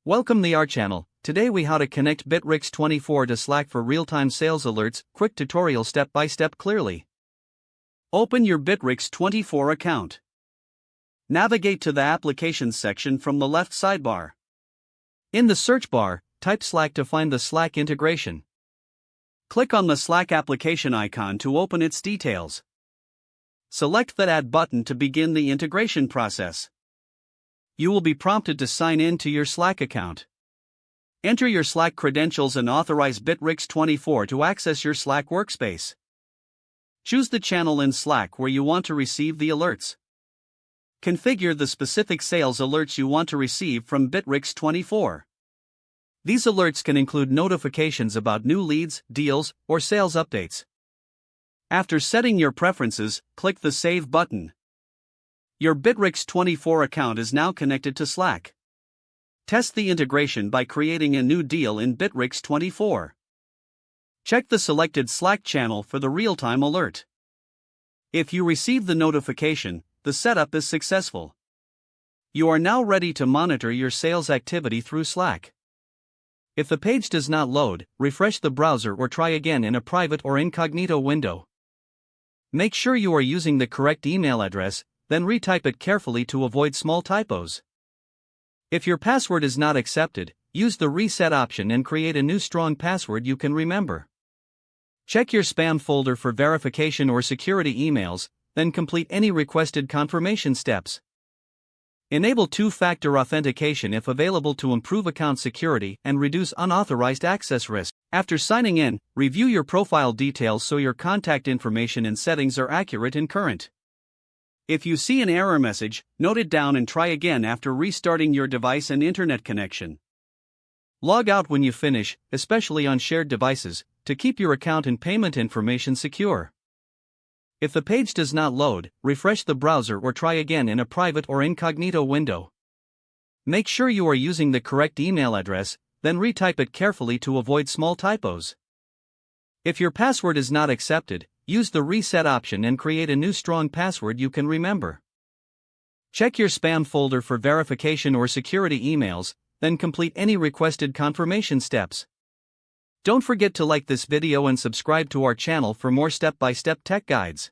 Welcome to our channel. Today we how to connect Bitrix24 to Slack for real-time sales alerts. Quick tutorial step by step clearly. Open your Bitrix24 account. Navigate to the Applications section from the left sidebar. In the search bar, type Slack to find the Slack integration. Click on the Slack application icon to open its details. Select that Add button to begin the integration process. You will be prompted to sign in to your Slack account. Enter your Slack credentials and authorize Bitrix24 to access your Slack workspace. Choose the channel in Slack where you want to receive the alerts. Configure the specific sales alerts you want to receive from Bitrix24. These alerts can include notifications about new leads, deals, or sales updates. After setting your preferences, click the Save button. Your Bitrix24 account is now connected to Slack. Test the integration by creating a new deal in Bitrix24. Check the selected Slack channel for the real-time alert. If you receive the notification, the setup is successful. You are now ready to monitor your sales activity through Slack. If the page does not load, refresh the browser or try again in a private or incognito window. Make sure you are using the correct email address, then retype it carefully to avoid small typos. If your password is not accepted, use the reset option and create a new strong password you can remember. Check your spam folder for verification or security emails, then complete any requested confirmation steps. Enable two-factor authentication if available to improve account security and reduce unauthorized access risk. After signing in, review your profile details so your contact information and settings are accurate and current. If you see an error message, note it down and try again after restarting your device and internet connection. Log out when you finish, especially on shared devices, to keep your account and payment information secure. If the page does not load, refresh the browser or try again in a private or incognito window. Make sure you are using the correct email address, then retype it carefully to avoid small typos. If your password is not accepted, use the reset option and create a new strong password you can remember. Check your spam folder for verification or security emails, then complete any requested confirmation steps. Don't forget to like this video and subscribe to our channel for more step-by-step tech guides.